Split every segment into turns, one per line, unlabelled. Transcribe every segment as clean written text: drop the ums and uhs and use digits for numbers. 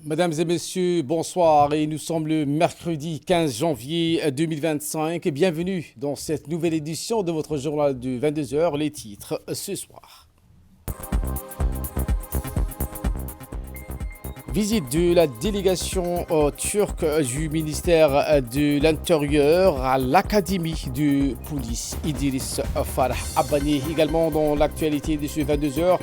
Mesdames et messieurs, bonsoir et nous sommes le mercredi 15 janvier 2025 et bienvenue dans cette nouvelle édition de votre journal de 22 heures. Les titres ce soir. Visite de la délégation turque du ministère de l'Intérieur à l'Académie de police Idriss Farah Abani. Également dans l'actualité de ce 22 heures,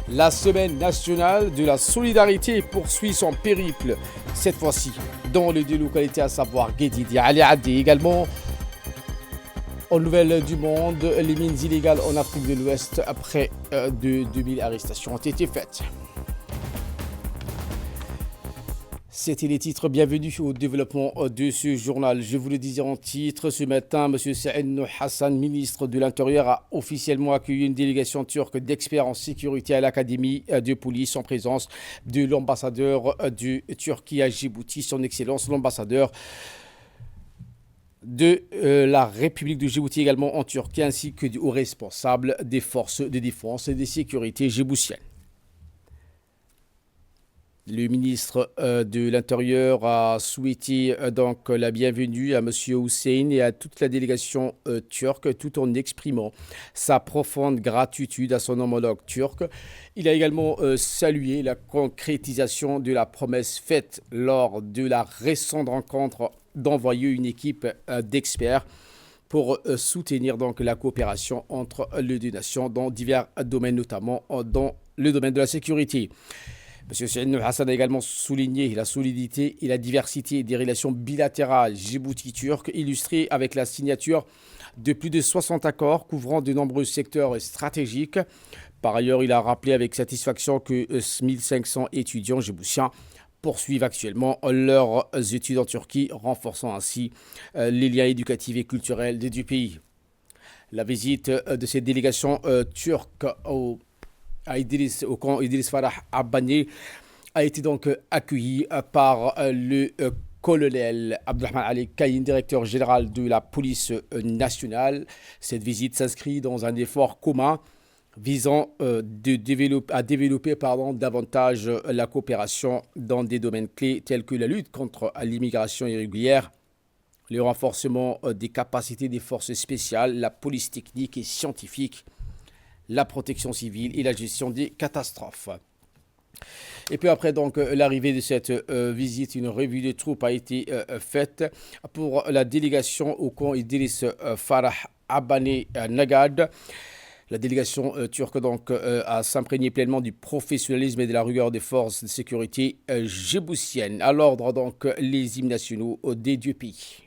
la semaine nationale de la solidarité poursuit son périple, cette fois-ci dans les deux localités, à savoir Guédidi et Ali Adé. Également, aux nouvelles du monde, les mines illégales en Afrique de l'Ouest, près de 2000 arrestations ont été faites. C'était les titres. Bienvenue au développement de ce journal. Je vous le disais en titre, ce matin, M. Saïd Hassan, ministre de l'Intérieur, a officiellement accueilli une délégation turque d'experts en sécurité à l'Académie de police en présence de l'ambassadeur de Turquie à Djibouti, son Excellence l'ambassadeur de la République de Djibouti également en Turquie, ainsi que aux responsables des forces de défense et de sécurité djiboutiennes. Le ministre de l'Intérieur a souhaité donc la bienvenue à M. Hussein et à toute la délégation turque, tout en exprimant sa profonde gratitude à son homologue turc. Il a également salué la concrétisation de la promesse faite lors de la récente rencontre d'envoyer une équipe d'experts pour soutenir donc la coopération entre les deux nations dans divers domaines, notamment dans le domaine de la sécurité. M. Saïd Hassan a également souligné la solidité et la diversité des relations bilatérales djibouti-turques, illustrées avec la signature de plus de 60 accords couvrant de nombreux secteurs stratégiques. Par ailleurs, il a rappelé avec satisfaction que 1500 étudiants djiboutiens poursuivent actuellement leurs études en Turquie, renforçant ainsi les liens éducatifs et culturels des deux pays. La visite de cette délégation turque au camp Idriss Farah Abani a été donc accueilli par le colonel Abdurrahman Ali Kayin, directeur général de la police nationale. Cette visite s'inscrit dans un effort commun visant à développer davantage la coopération dans des domaines clés tels que la lutte contre l'immigration irrégulière, le renforcement des capacités des forces spéciales, la police technique et scientifique, la protection civile et la gestion des catastrophes. Et puis après donc l'arrivée de cette visite, une revue de troupes a été faite pour la délégation au camp Idriss Farah Abani Nagad. La délégation turque donc a s'imprégné pleinement du professionnalisme et de la rigueur des forces de sécurité djiboutiennes. À l'ordre donc les hymnes nationaux des deux pays.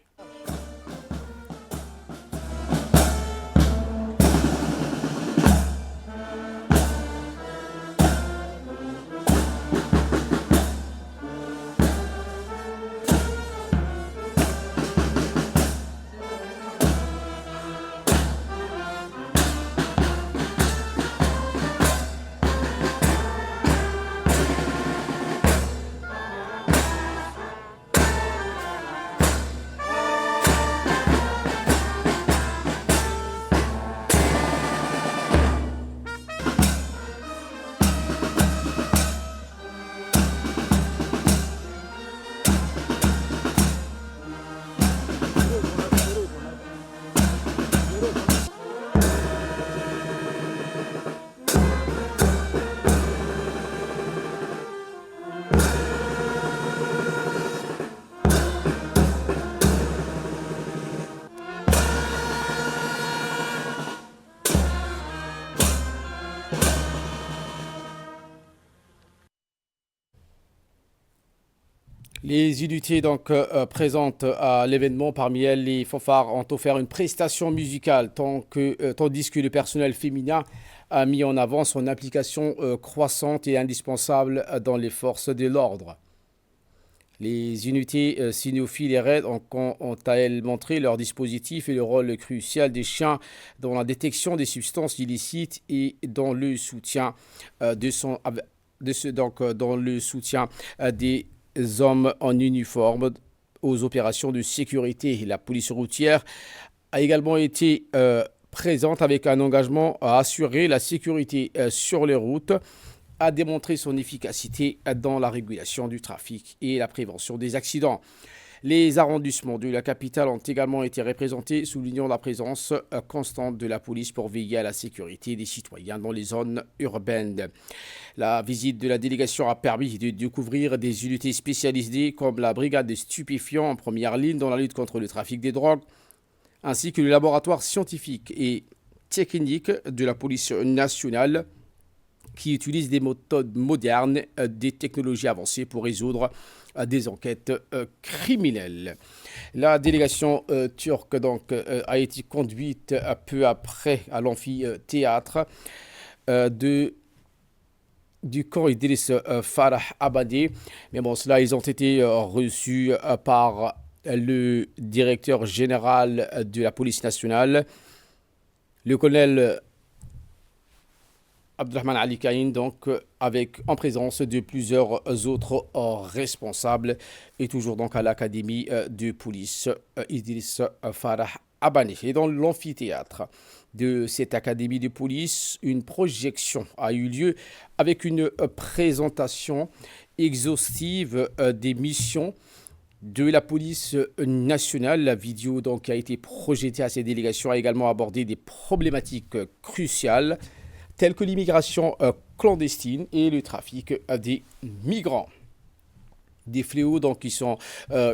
Les unités donc présentes à l'événement, parmi elles les fanfares, ont offert une prestation musicale tandis que le personnel féminin a mis en avant son implication croissante et indispensable dans les forces de l'ordre. Les unités cynophiles et raids ont à elles montré leur dispositif et le rôle crucial des chiens dans la détection des substances illicites et dans le soutien dans le soutien des hommes en uniforme aux opérations de sécurité. La police routière a également été présente avec un engagement à assurer la sécurité sur les routes a démontré son efficacité dans la régulation du trafic et la prévention des accidents. Les arrondissements de la capitale ont également été représentés, soulignant la présence constante de la police pour veiller à la sécurité des citoyens dans les zones urbaines. La visite de la délégation a permis de découvrir des unités spécialisées comme la brigade des stupéfiants en première ligne dans la lutte contre le trafic des drogues, ainsi que le laboratoire scientifique et technique de la police nationale qui utilise des méthodes modernes, des technologies avancées pour résoudre des enquêtes criminelles. La délégation turque a été conduite peu après à l'amphithéâtre du camp Idriss Farah Abadi. Mais bon, cela, ils ont été reçus par le directeur général de la police nationale, le colonel Abdelrahman Ali Kaïn, en présence de plusieurs autres responsables, et toujours donc à l'académie de police Idriss Farah Abadi. Et dans l'amphithéâtre de cette académie de police, une projection a eu lieu avec une présentation exhaustive des missions de la police nationale. La vidéo qui a été projetée à ces délégations a également abordé des problématiques cruciales telles que l'immigration clandestine et le trafic des migrants. Des fléaux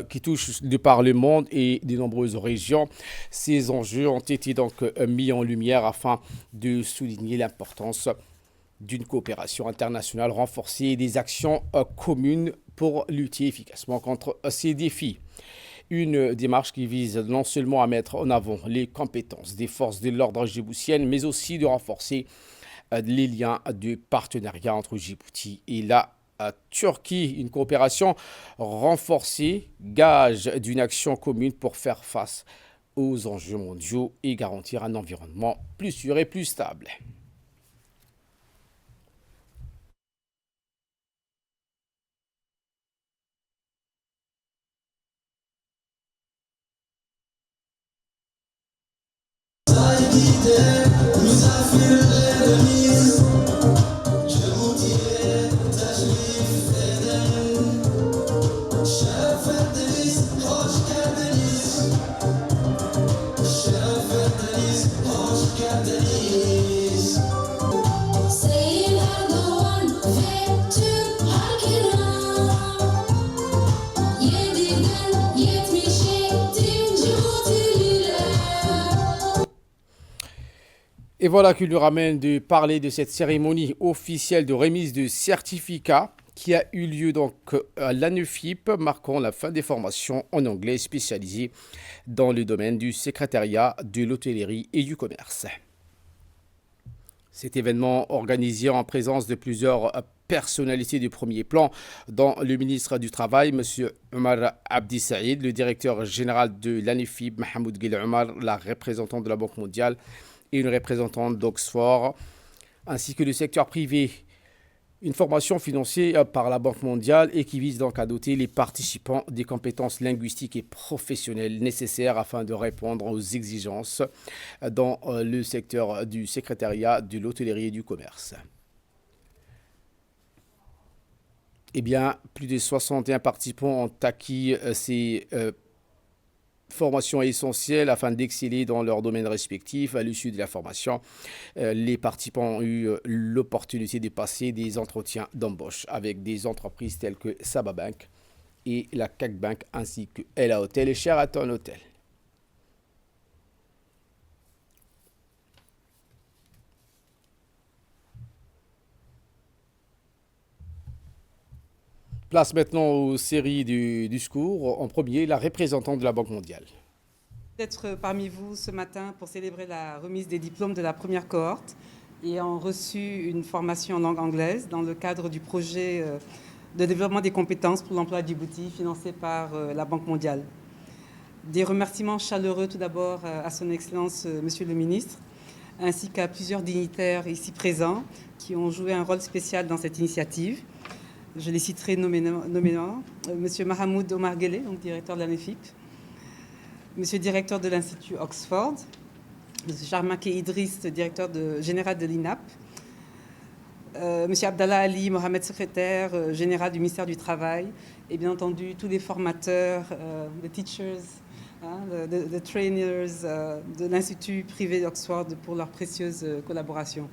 qui touchent de par le monde et de nombreuses régions. Ces enjeux ont été mis en lumière afin de souligner l'importance d'une coopération internationale renforcée et des actions communes pour lutter efficacement contre ces défis. Une démarche qui vise non seulement à mettre en avant les compétences des forces de l'ordre djiboutiennes, mais aussi de renforcer les liens de partenariat entre Djibouti et la Turquie. Une coopération renforcée, gage d'une action commune pour faire face aux enjeux mondiaux et garantir un environnement plus sûr et plus stable. Et voilà qui nous ramène de parler de cette cérémonie officielle de remise de certificats qui a eu lieu à l'ANEFIP, marquant la fin des formations en anglais spécialisées dans le domaine du secrétariat, de l'hôtellerie et du commerce. Cet événement organisé en présence de plusieurs personnalités de premier plan, dont le ministre du Travail, M. Omar Abdi Saïd, le directeur général de l'ANEFIP, Mahmoud Ghil Omar, la représentante de la Banque mondiale, et une représentante d'Oxford, ainsi que le secteur privé. Une formation financée par la Banque mondiale et qui vise à doter les participants des compétences linguistiques et professionnelles nécessaires afin de répondre aux exigences dans le secteur du secrétariat, de l'hôtellerie et du commerce. Eh bien, plus de 61 participants ont acquis ces formation essentielle afin d'exceller dans leurs domaines respectifs. À l'issue de la formation, les participants ont eu l'opportunité de passer des entretiens d'embauche avec des entreprises telles que Saba Bank et la CAC Bank, ainsi que Ella Hotel et Sheraton Hotel. Place maintenant aux séries du discours. En premier, la représentante de la Banque mondiale.
D'être parmi vous ce matin pour célébrer la remise des diplômes de la première cohorte ayant reçu une formation en langue anglaise dans le cadre du projet de développement des compétences pour l'emploi à Djibouti financé par la Banque mondiale. Des remerciements chaleureux tout d'abord à son Excellence Monsieur le Ministre, ainsi qu'à plusieurs dignitaires ici présents qui ont joué un rôle spécial dans cette initiative. Je les citerai nommément. Monsieur Mahmoud Omar Ghele, donc directeur de l'ANEFIP, Monsieur directeur de l'Institut Oxford, Monsieur Charmake Idriss, directeur général de l'INAP, M. Abdallah Ali Mohamed, secrétaire général du ministère du Travail, et bien entendu tous les formateurs, les teachers, les trainers de l'Institut privé d'Oxford pour leur précieuse collaboration.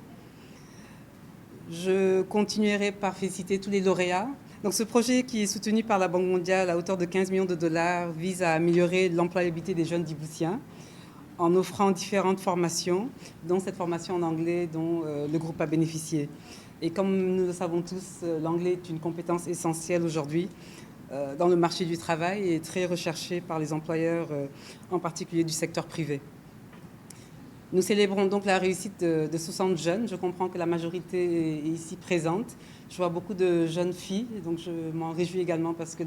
Je continuerai par féliciter tous les lauréats. Donc ce projet qui est soutenu par la Banque mondiale à hauteur de 15 millions de dollars vise à améliorer l'employabilité des jeunes djiboutiens en offrant différentes formations, dont cette formation en anglais dont le groupe a bénéficié. Et comme nous le savons tous, l'anglais est une compétence essentielle aujourd'hui dans le marché du travail et très recherchée par les employeurs, en particulier du secteur privé. Nous célébrons donc la réussite de 60 jeunes. Je comprends que la majorité est ici présente. Je vois beaucoup de jeunes filles, donc je m'en réjouis également parce que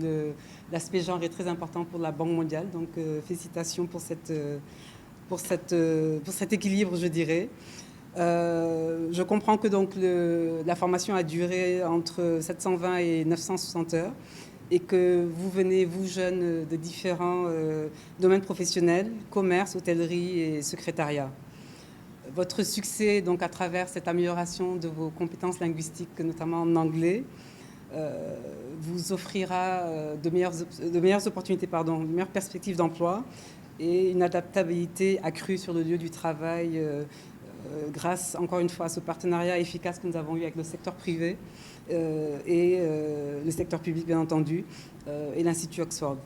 l'aspect genre est très important pour la Banque mondiale. Donc félicitations pour cet équilibre, je dirais. Je comprends que donc la formation a duré entre 720 et 960 heures et que vous venez, vous jeunes, de différents domaines professionnels, commerce, hôtellerie et secrétariat. Votre succès, donc, à travers cette amélioration de vos compétences linguistiques, notamment en anglais, vous offrira de meilleures opportunités, de meilleures perspectives d'emploi et une adaptabilité accrue sur le lieu du travail grâce, encore une fois, à ce partenariat efficace que nous avons eu avec le secteur privé et le secteur public, bien entendu, et l'Institut Oxford.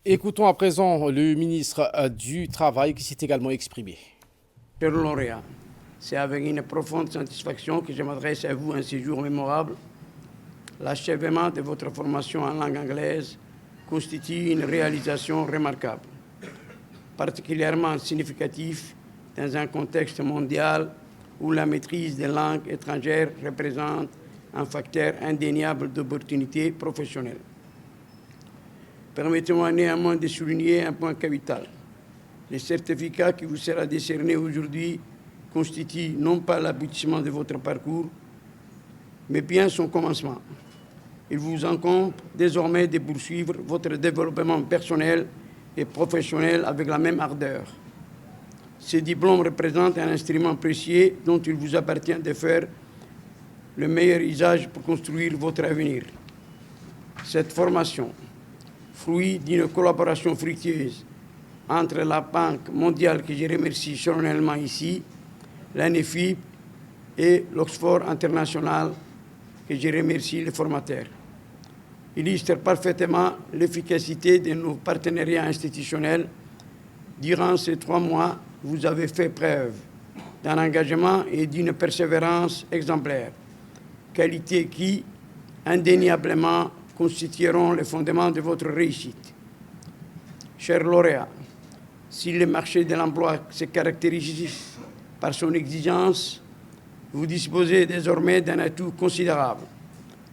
Écoutons à présent le ministre du Travail qui s'est également exprimé.
Chers lauréats, c'est avec une profonde satisfaction que je m'adresse à vous un séjour mémorable. L'achèvement de votre formation en langue anglaise constitue une réalisation remarquable, particulièrement significative dans un contexte mondial où la maîtrise des langues étrangères représente un facteur indéniable d'opportunités professionnelles. Permettez-moi néanmoins de souligner un point capital. Le certificat qui vous sera décerné aujourd'hui constitue non pas l'aboutissement de votre parcours, mais bien son commencement. Il vous incombe désormais de poursuivre votre développement personnel et professionnel avec la même ardeur. Ce diplôme représente un instrument précieux dont il vous appartient de faire le meilleur usage pour construire votre avenir. Cette formation, fruit d'une collaboration fructueuse entre la Banque mondiale, que je remercie solennellement ici, l'ANEFIP et l'Oxford International, que je remercie les formateurs, illustre parfaitement l'efficacité de nos partenariats institutionnels. Durant ces 3 mois, vous avez fait preuve d'un engagement et d'une persévérance exemplaires, qualités qui, indéniablement, constitueront le fondement de votre réussite. Chers lauréats, si le marché de l'emploi se caractérise par son exigence, vous disposez désormais d'un atout considérable.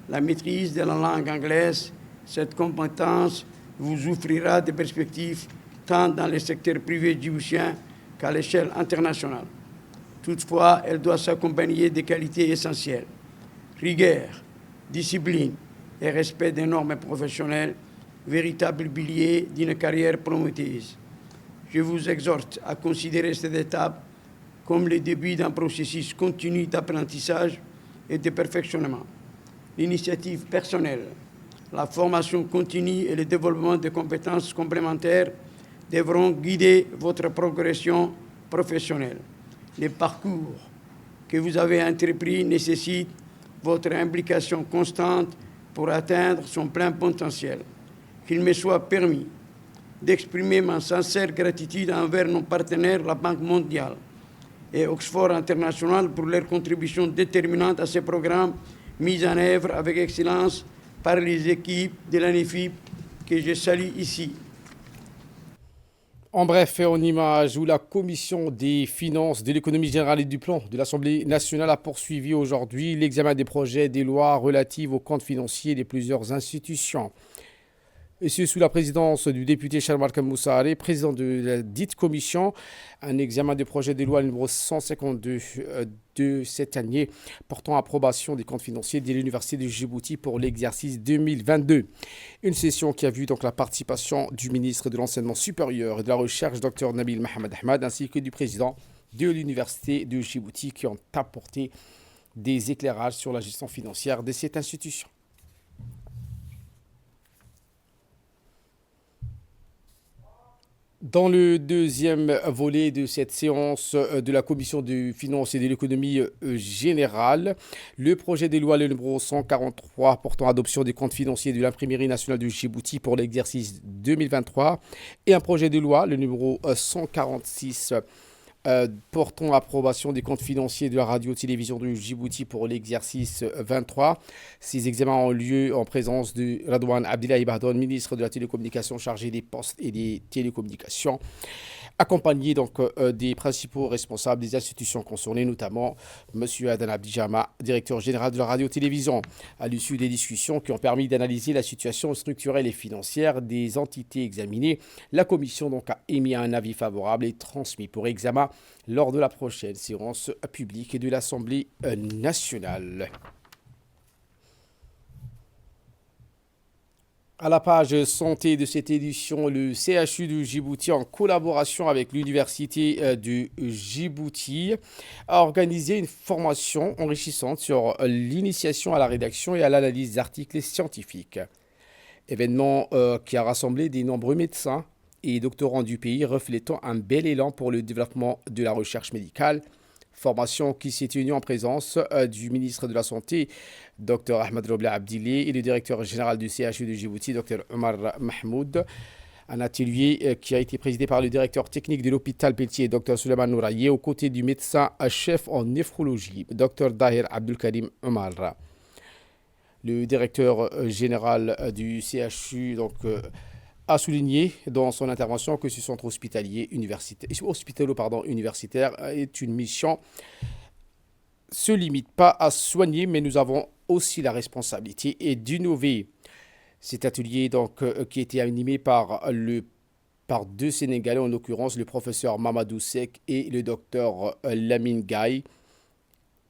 La maîtrise de la langue anglaise, cette compétence vous offrira des perspectives tant dans le secteur privé djiboutien qu'à l'échelle internationale. Toutefois, elle doit s'accompagner de qualités essentielles: rigueur, discipline et respect des normes professionnelles, véritable pilier d'une carrière prometteuse. Je vous exhorte à considérer cette étape comme le début d'un processus continu d'apprentissage et de perfectionnement. L'initiative personnelle, la formation continue et le développement de compétences complémentaires devront guider votre progression professionnelle. Le parcours que vous avez entrepris nécessite votre implication constante pour atteindre son plein potentiel. Qu'il me soit permis d'exprimer ma sincère gratitude envers nos partenaires, la Banque mondiale et Oxford International, pour leur contribution déterminante à ces programmes mis en œuvre avec excellence par les équipes de l'ANEFIP que je salue ici.
En bref, en image où la Commission des finances, de l'économie générale et du plan de l'Assemblée nationale a poursuivi aujourd'hui l'examen des projets des lois relatives aux comptes financiers de plusieurs institutions. Et c'est sous la présidence du député Sharmark Moussare, président de la dite commission, un examen de projet de loi numéro 152 de cette année portant approbation des comptes financiers de l'Université de Djibouti pour l'exercice 2022. Une session qui a vu donc la participation du ministre de l'Enseignement supérieur et de la Recherche, Dr Nabil Mohamed Ahmad, ainsi que du président de l'Université de Djibouti qui ont apporté des éclairages sur la gestion financière de cette institution. Dans le deuxième volet de cette séance de la Commission des finances et de l'économie générale, le projet de loi le numéro 143 portant adoption des comptes financiers de l'imprimerie nationale de Djibouti pour l'exercice 2023 et un projet de loi le numéro 146 portant approbation des comptes financiers de la radio-télévision de Djibouti pour l'exercice 23. Ces examens ont lieu en présence de Radouane Abdillahi Bahdon, ministre de la Télécommunication chargé des postes et des télécommunications, accompagné donc des principaux responsables des institutions concernées, notamment M. Adan Abdijama, directeur général de la radio-télévision. À l'issue des discussions qui ont permis d'analyser la situation structurelle et financière des entités examinées, la Commission donc a émis un avis favorable et transmis pour examen lors de la prochaine séance publique de l'Assemblée nationale. À la page santé de cette édition, le CHU de Djibouti, en collaboration avec l'Université de Djibouti, a organisé une formation enrichissante sur l'initiation à la rédaction et à l'analyse d'articles scientifiques. Événement qui a rassemblé de nombreux médecins et doctorants du pays, reflétant un bel élan pour le développement de la recherche médicale. Formation qui s'est tenue en présence du ministre de la Santé, Dr Ahmed Robla Abdili, et le directeur général du CHU de Djibouti, Dr Omar Mahmoud. Un atelier qui a été présidé par le directeur technique de l'hôpital Pelletier, Dr Suleiman Nouraye, aux côtés du médecin-chef en néphrologie, Dr Dahir Abdulkarim Omar. Le directeur général du CHU a souligné dans son intervention que ce centre hospitalo-universitaire est une mission se limite pas à soigner, mais nous avons aussi la responsabilité d'innover. Cet atelier qui a été animé par deux Sénégalais, en l'occurrence le professeur Mamadou Sek et le docteur Lamine Gaye,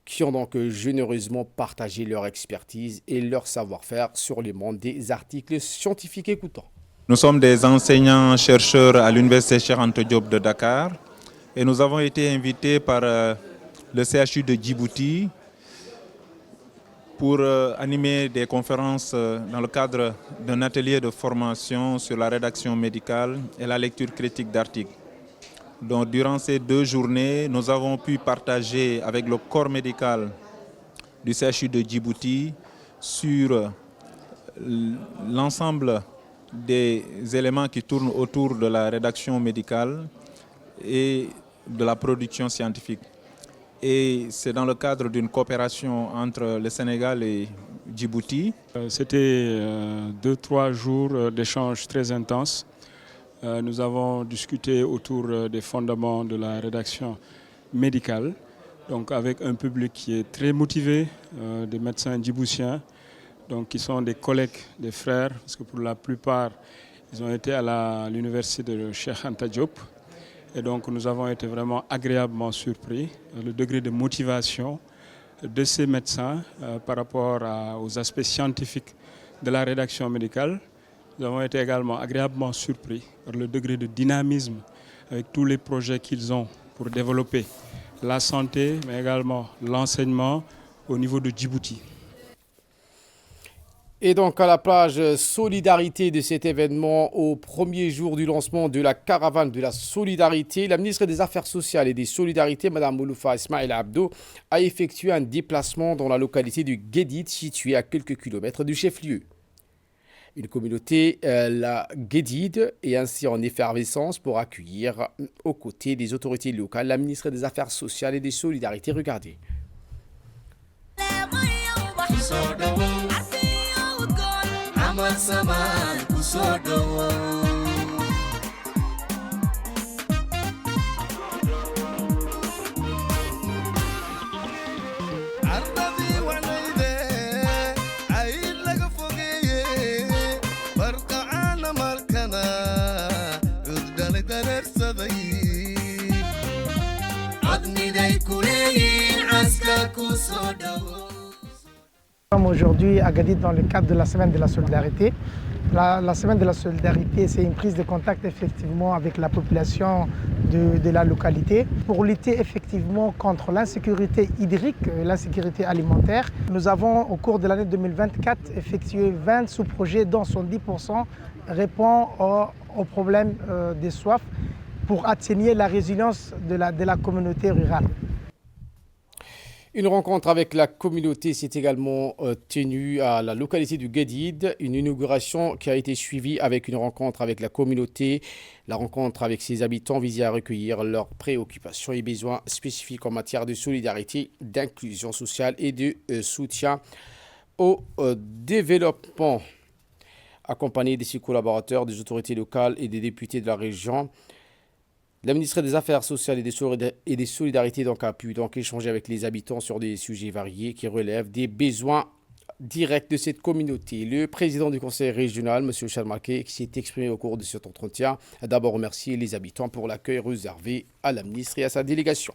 qui ont donc généreusement partagé leur expertise et leur savoir-faire sur le monde des articles scientifiques. Écoutants.
Nous sommes des enseignants-chercheurs à l'Université Cheikh Anta Diop de Dakar et nous avons été invités par le CHU de Djibouti pour animer des conférences dans le cadre d'un atelier de formation sur la rédaction médicale et la lecture critique d'articles. Donc, durant ces 2 journées, nous avons pu partager avec le corps médical du CHU de Djibouti sur l'ensemble des éléments qui tournent autour de la rédaction médicale et de la production scientifique. Et c'est dans le cadre d'une coopération entre le Sénégal et Djibouti.
C'était 2-3 jours d'échanges très intenses. Nous avons discuté autour des fondements de la rédaction médicale, donc avec un public qui est très motivé, des médecins djiboutiens, donc qui sont des collègues, des frères, parce que pour la plupart, ils ont été à l'université de Cheikh Anta Diop. Et donc nous avons été vraiment agréablement surpris. Le degré de motivation de ces médecins par rapport aux aspects scientifiques de la rédaction médicale. Nous avons été également agréablement surpris par le degré de dynamisme avec tous les projets qu'ils ont pour développer la santé, mais également l'enseignement au niveau de Djibouti.
Et donc à la plage solidarité de cet événement, au premier jour du lancement de la caravane de la solidarité, la ministre des Affaires sociales et des Solidarités, Mme Mouloufa Ismail Abdo, a effectué un déplacement dans la localité du Guédid, située à quelques kilomètres du chef-lieu. Une communauté, la Guédid, est ainsi en effervescence pour accueillir, aux côtés des autorités locales, la ministre des Affaires sociales et des Solidarités. Regardez.
aujourd'hui à Gadid dans le cadre de la Semaine de la Solidarité. La Semaine de la Solidarité, c'est une prise de contact effectivement avec la population de la localité pour lutter effectivement contre l'insécurité hydrique, l'insécurité alimentaire. Nous avons au cours de l'année 2024 effectué 20 sous-projets dont 70% répond aux problèmes de soif pour atténuer la résilience de la communauté rurale.
Une rencontre avec la communauté s'est également tenue à la localité du Gadid. Une inauguration qui a été suivie avec une rencontre avec la communauté. La rencontre avec ses habitants visait à recueillir leurs préoccupations et besoins spécifiques en matière de solidarité, d'inclusion sociale et de soutien au développement. Accompagné de ses collaborateurs, des autorités locales et des députés de la région, la ministre des Affaires sociales et des Solidarités a pu échanger avec les habitants sur des sujets variés qui relèvent des besoins directs de cette communauté. Le président du conseil régional, M. Charmarké, qui s'est exprimé au cours de cet entretien, a d'abord remercié les habitants pour l'accueil réservé à la ministre et à sa délégation.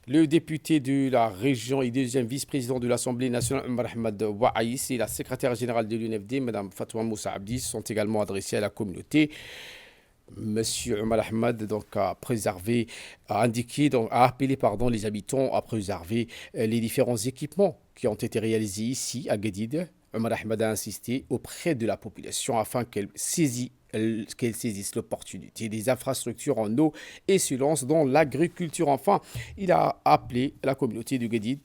Le député de la région et deuxième vice-président de l'Assemblée nationale, Omar Ahmed Waïs, et la secrétaire générale de l'UNFD, Mme Fatouma Moussa Abdi, sont également adressés à la communauté. Monsieur Omar Ahmed a appelé les habitants à préserver les différents équipements qui ont été réalisés ici à Gadid. Omar Ahmed a insisté auprès de la population afin qu'elle saisisse l'opportunité des infrastructures en eau et se lance dans l'agriculture. Enfin, il a appelé la communauté de Gadid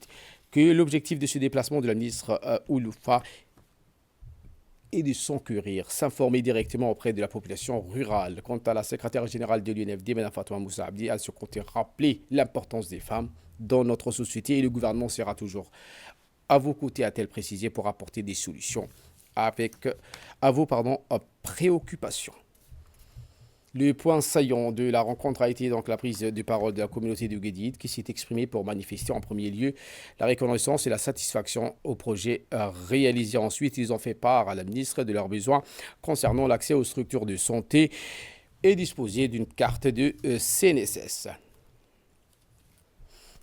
que l'objectif de ce déplacement de la ministre Ouloufa et de s'encourir, s'informer directement auprès de la population rurale. Quant à la secrétaire générale de l'UNFD, Mme Fatouma Moussa Abdi, elle se comptait rappeler l'importance des femmes dans notre société et le gouvernement sera toujours à vos côtés, a-t-elle précisé, pour apporter des solutions à vos préoccupations. Le point saillant de la rencontre a été la prise de parole de la communauté de Gadid qui s'est exprimée pour manifester en premier lieu la reconnaissance et la satisfaction au projet réalisé. Ensuite, ils ont fait part à la ministre de leurs besoins concernant l'accès aux structures de santé et disposer d'une carte de CNSS.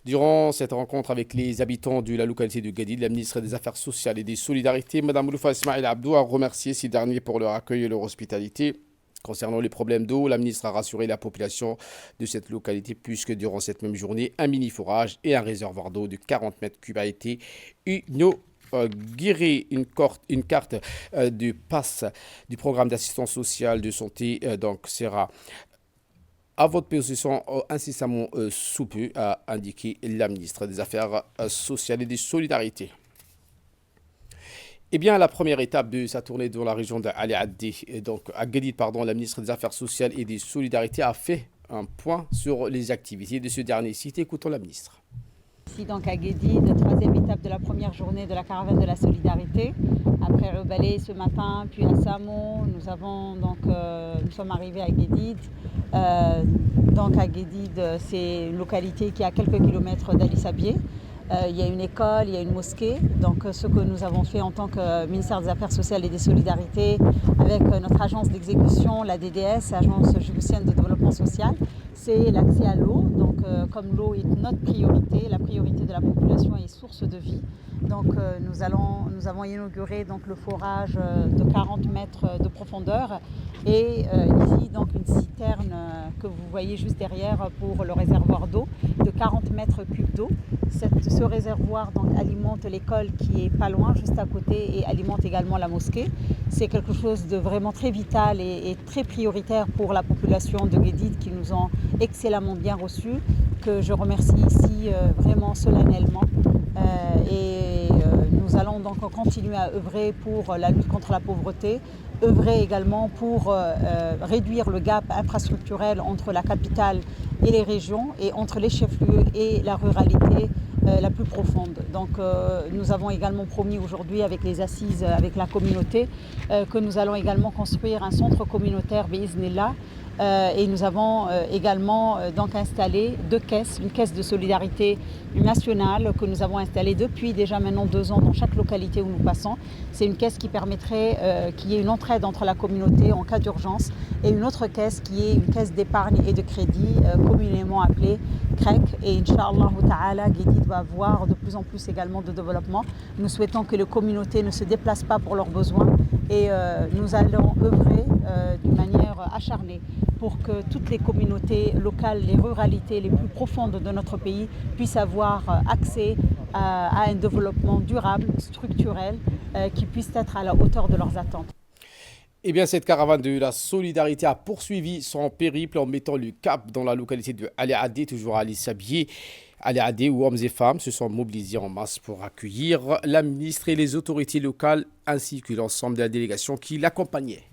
Durant cette rencontre avec les habitants de la localité de Gadid, la ministre des Affaires sociales et des Solidarités, Mme Ouloufa Ismail Abdou, a remercié ces derniers pour leur accueil et leur hospitalité. Concernant les problèmes d'eau, la ministre a rassuré la population de cette localité puisque durant cette même journée, un mini-forage et un réservoir d'eau de 40 mètres cubes a été inauguré. Une carte de passe du programme d'assistance sociale de santé sera à votre possession incessamment sous peu, a indiqué la ministre des Affaires sociales et des Solidarités. Eh bien, la première étape de sa tournée dans la région d'Ali Addé, à Gadid, la ministre des Affaires sociales et des Solidarités a fait un point sur les activités de ce dernier site. Écoutons la ministre.
Ici donc à Gadid, troisième étape de la première journée de la caravane de la solidarité. Après Rebalé ce matin, puis à Samo, nous sommes arrivés à Gadid. À Gadid, c'est une localité qui est à quelques kilomètres d'Ali Sabié. Il y a une école, il y a une mosquée. Donc ce que nous avons fait en tant que ministère des Affaires sociales et des Solidarités avec notre agence d'exécution, la DDS, Agence djiboutienne de développement social, c'est l'accès à l'eau. Donc comme l'eau est notre priorité, la priorité de la population est source de vie. Donc nous avons inauguré le forage de 40 mètres de profondeur et ici donc une citerne que vous voyez juste derrière pour le réservoir d'eau de 40 mètres cubes d'eau. Ce réservoir alimente l'école qui est pas loin, juste à côté, et alimente également la mosquée. C'est quelque chose de vraiment très vital et très prioritaire pour la population de Gadid qui nous ont excellemment bien reçus, que je remercie ici vraiment solennellement. Nous allons donc continuer à œuvrer pour la lutte contre la pauvreté, œuvrer également pour réduire le gap infrastructurel entre la capitale et les régions et entre les chefs-lieux et la ruralité la plus profonde. Donc nous avons également promis aujourd'hui avec les assises, avec la communauté, que nous allons également construire un centre communautaire Biiznillah Et nous avons également donc installé 2 caisses, une caisse de solidarité nationale que nous avons installée depuis déjà maintenant 2 ans dans chaque localité où nous passons. C'est une caisse qui permettrait qu'il y ait une entraide entre la communauté en cas d'urgence et une autre caisse qui est une caisse d'épargne et de crédit communément appelée CREC. Et Inch'Allah Ta'ala, Guédid va avoir de plus en plus également de développement. Nous souhaitons que les communautés ne se déplacent pas pour leurs besoins et nous allons œuvrer d'une manière acharnée pour que toutes les communautés locales, les ruralités les plus profondes de notre pays puissent avoir accès à un développement durable, structurel, qui puisse être à la hauteur de leurs attentes.
Eh bien, cette caravane de la solidarité a poursuivi son périple en mettant le cap dans la localité de Ali Adé, toujours à Ali Sabié. Ali Adé, où hommes et femmes se sont mobilisés en masse pour accueillir la ministre et les autorités locales, ainsi que l'ensemble de la délégation qui l'accompagnait.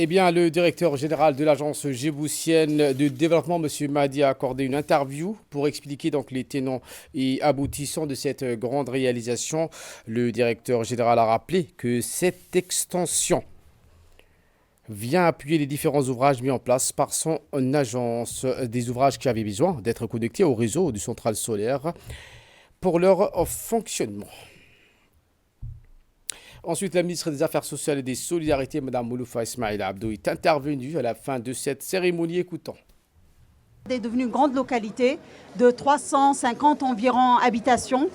Eh bien, le directeur général de l'agence djiboutienne de développement, M. Mahdi, a accordé une interview pour expliquer donc les tenants et aboutissants de cette grande réalisation. Le directeur général a rappelé que cette extension vient appuyer les différents ouvrages mis en place par son agence, des ouvrages qui avaient besoin d'être connectés au réseau du centrale solaire pour leur fonctionnement. Ensuite, la ministre des Affaires sociales et des Solidarités, Mme Mouloufa Ismaïla Abdou, est intervenue à la fin de cette cérémonie. Écoutons.
C'est devenu une grande localité de 350 environ habitations.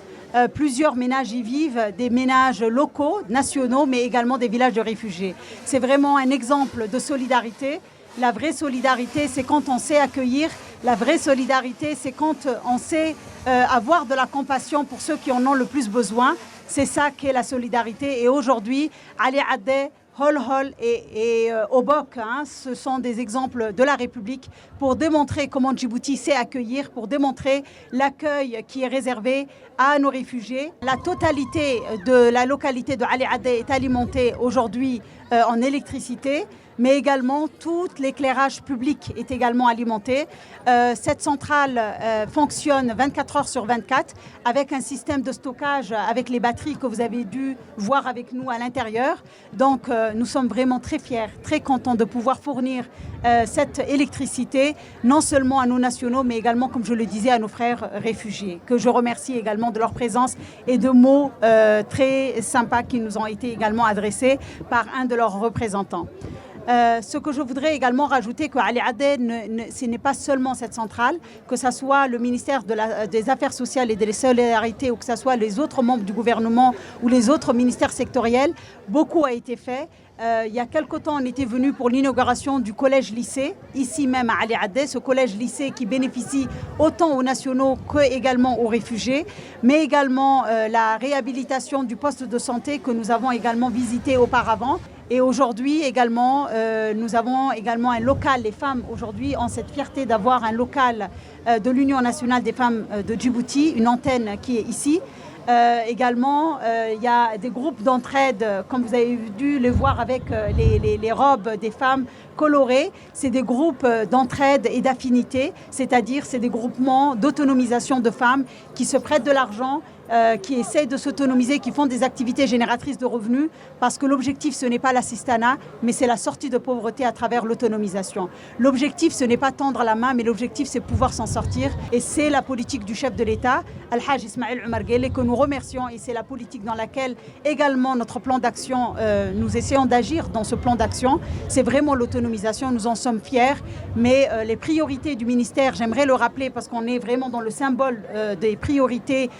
Plusieurs ménages y vivent, des ménages locaux, nationaux, mais également des villages de réfugiés. C'est vraiment un exemple de solidarité. La vraie solidarité, c'est quand on sait accueillir. La vraie solidarité, c'est quand on sait avoir de la compassion pour ceux qui en ont le plus besoin. C'est ça qu'est la solidarité. Et aujourd'hui, Ali Adé, Hol Hol et Obok, ce sont des exemples de la République pour démontrer comment Djibouti sait accueillir, pour démontrer l'accueil qui est réservé à nos réfugiés. La totalité de la localité de Ali Adé est alimentée aujourd'hui en électricité. mais également tout l'éclairage public est également alimenté. Cette centrale fonctionne 24 heures sur 24 avec un système de stockage avec les batteries que vous avez dû voir avec nous à l'intérieur. Donc nous sommes vraiment très fiers, très contents de pouvoir fournir cette électricité, non seulement à nos nationaux, mais également, comme je le disais, à nos frères réfugiés, que je remercie également de leur présence et de mots très sympas qui nous ont été également adressés par un de leurs représentants. Ce que je voudrais également rajouter, qu'à Ali Adé, ce n'est pas seulement cette centrale, que ce soit le ministère des Affaires sociales et de la solidarité ou que ce soit les autres membres du gouvernement ou les autres ministères sectoriels, beaucoup a été fait. Il y a quelque temps, on était venu pour l'inauguration du collège-lycée, ici même à Ali Adé, ce collège-lycée qui bénéficie autant aux nationaux qu'également aux réfugiés, mais également la réhabilitation du poste de santé que nous avons également visité auparavant. Et aujourd'hui également, nous avons également un local. Les femmes aujourd'hui ont cette fierté d'avoir un local de l'Union nationale des femmes de Djibouti, une antenne qui est ici. Également, il y a des groupes d'entraide, comme vous avez dû le voir avec les robes des femmes colorées. C'est des groupes d'entraide et d'affinité, c'est-à-dire c'est des groupements d'autonomisation de femmes qui se prêtent de l'argent, qui essayent de s'autonomiser, qui font des activités génératrices de revenus, parce que l'objectif, ce n'est pas l'assistanat, mais c'est la sortie de pauvreté à travers l'autonomisation. L'objectif, ce n'est pas tendre la main, mais l'objectif, c'est pouvoir s'en sortir. Et c'est la politique du chef de l'État, Al-Hajj Ismaël Omar Guelleh, que nous remercions. Et c'est la politique dans laquelle également notre plan d'action, nous essayons d'agir dans ce plan d'action. C'est vraiment l'autonomisation, nous en sommes fiers. Mais les priorités du ministère, j'aimerais le rappeler, parce qu'on est vraiment dans le symbole des priorités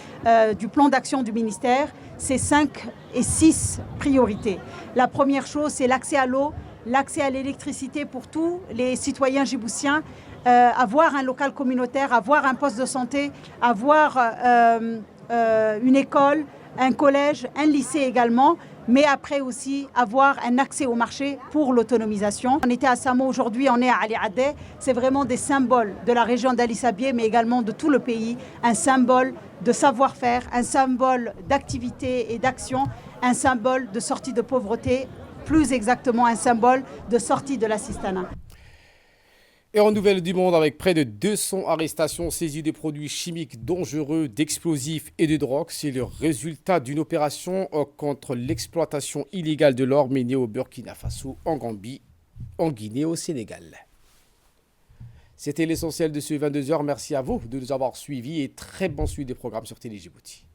du plan d'action du ministère, c'est 5 et 6 priorités. La première chose, c'est l'accès à l'eau, l'accès à l'électricité pour tous les citoyens djiboutiens, avoir un local communautaire, avoir un poste de santé, avoir une école, un collège, un lycée également, mais après aussi avoir un accès au marché pour l'autonomisation. On était à Samo aujourd'hui, on est à Ali Adé. C'est vraiment des symboles de la région d'Ali Sabieh, mais également de tout le pays. Un symbole de savoir-faire, un symbole d'activité et d'action, un symbole de sortie de pauvreté, plus exactement un symbole de sortie de l'assistanat.
Et en nouvelles du monde, avec près de 200 arrestations saisies de produits chimiques dangereux, d'explosifs et de drogue, c'est le résultat d'une opération contre l'exploitation illégale de l'or menée au Burkina Faso, en Gambie, en Guinée et au Sénégal. C'était l'essentiel de ce 22h. Merci à vous de nous avoir suivis et très bon suivi des programmes sur Télé Djibouti.